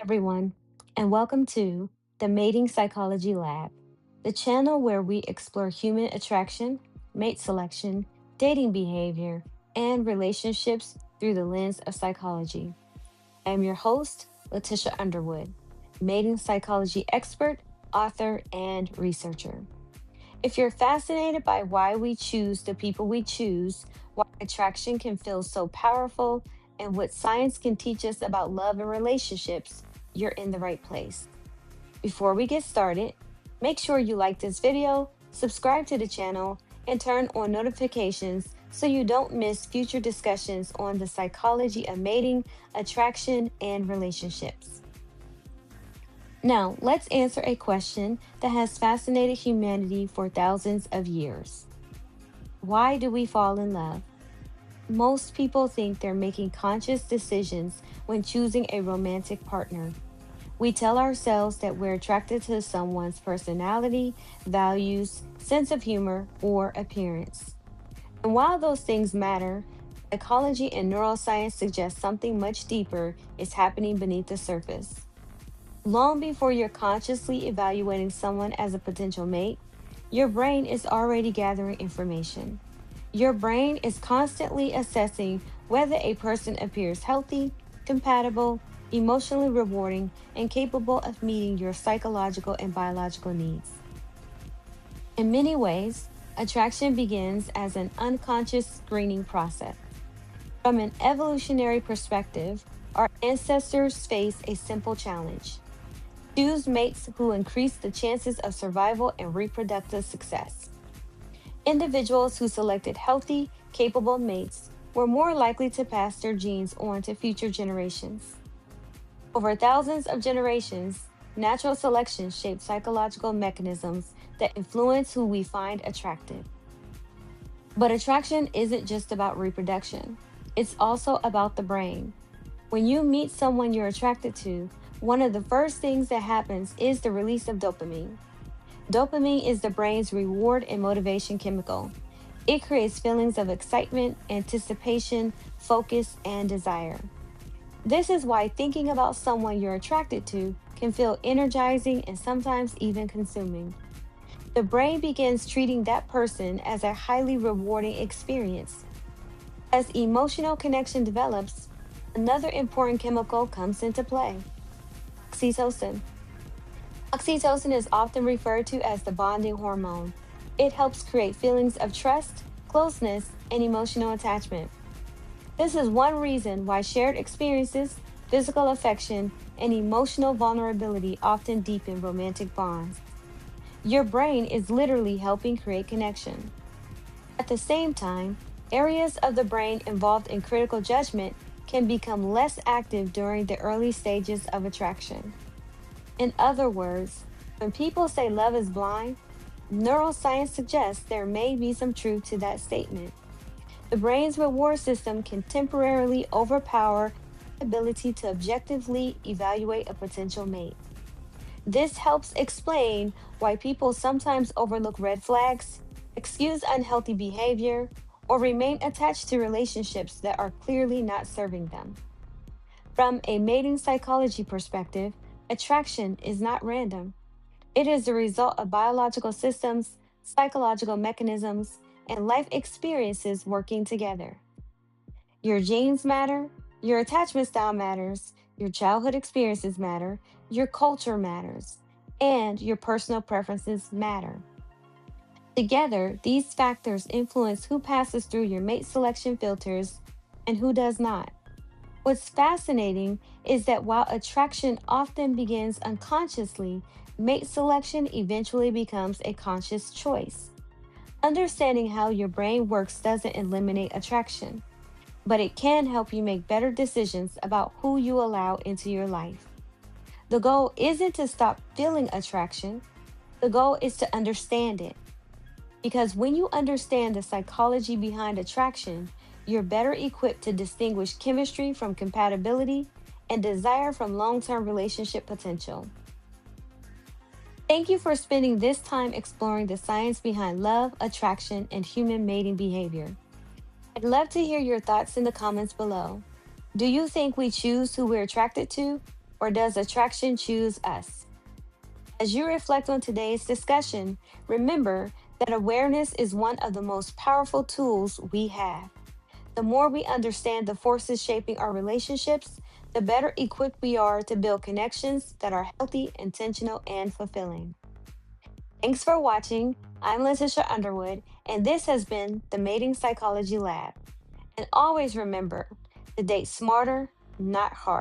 everyone, and welcome to the Mating Psychology Lab, the channel where we explore human attraction, mate selection, dating behavior, and relationships through the lens of psychology. I am your host, Letitia Underwood, mating psychology expert, author, and researcher. If you're fascinated by why we choose the people we choose, why attraction can feel so powerful, and what science can teach us about love and relationships, you're in the right place. Before we get started, make sure you like this video, subscribe to the channel, and turn on notifications so you don't miss future discussions on the psychology of mating, attraction, and relationships. Now, let's answer a question that has fascinated humanity for thousands of years. Why do we fall in love? Most people think they're making conscious decisions when choosing a romantic partner. We tell ourselves that we're attracted to someone's personality, values, sense of humor, or appearance. And while those things matter, psychology and neuroscience suggest something much deeper is happening beneath the surface. Long before you're consciously evaluating someone as a potential mate, your brain is already gathering information. Your brain is constantly assessing whether a person appears healthy, compatible, emotionally rewarding, and capable of meeting your psychological and biological needs. In many ways, attraction begins as an unconscious screening process. From an evolutionary perspective, our ancestors faced a simple challenge: choose mates who increase the chances of survival and reproductive success. Individuals who selected healthy, capable mates were more likely to pass their genes on to future generations. Over thousands of generations, natural selection shaped psychological mechanisms that influence who we find attractive. But attraction isn't just about reproduction, it's also about the brain. When you meet someone you're attracted to, one of the first things that happens is the release of dopamine. Dopamine is the brain's reward and motivation chemical. It creates feelings of excitement, anticipation, focus, and desire. This is why thinking about someone you're attracted to can feel energizing and sometimes even consuming. The brain begins treating that person as a highly rewarding experience. As emotional connection develops, another important chemical comes into play: oxytocin. Oxytocin is often referred to as the bonding hormone. It helps create feelings of trust, closeness, and emotional attachment. This is one reason why shared experiences, physical affection, and emotional vulnerability often deepen romantic bonds. Your brain is literally helping create connection. At the same time, areas of the brain involved in critical judgment can become less active during the early stages of attraction. In other words, when people say love is blind, neuroscience suggests there may be some truth to that statement. The brain's reward system can temporarily overpower the ability to objectively evaluate a potential mate. This helps explain why people sometimes overlook red flags, excuse unhealthy behavior, or remain attached to relationships that are clearly not serving them. From a mating psychology perspective, attraction is not random. It is the result of biological systems, psychological mechanisms, and life experiences working together. Your genes matter, your attachment style matters, your childhood experiences matter, your culture matters, and your personal preferences matter. Together, these factors influence who passes through your mate selection filters and who does not. What's fascinating is that while attraction often begins unconsciously, mate selection eventually becomes a conscious choice. Understanding how your brain works doesn't eliminate attraction, but it can help you make better decisions about who you allow into your life. The goal isn't to stop feeling attraction, the goal is to understand it. Because when you understand the psychology behind attraction, you're better equipped to distinguish chemistry from compatibility and desire from long term relationship potential. Thank you for spending this time exploring the science behind love, attraction, and human mating behavior. I'd love to hear your thoughts in the comments below. Do you think we choose who we're attracted to, or does attraction choose us? As you reflect on today's discussion, remember that awareness is one of the most powerful tools we have. The more we understand the forces shaping our relationships, the better equipped we are to build connections that are healthy, intentional, and fulfilling. Thanks for watching. I'm Letitia Underwood, and this has been the Mating Psychology Lab. And always remember to date smarter, not harder.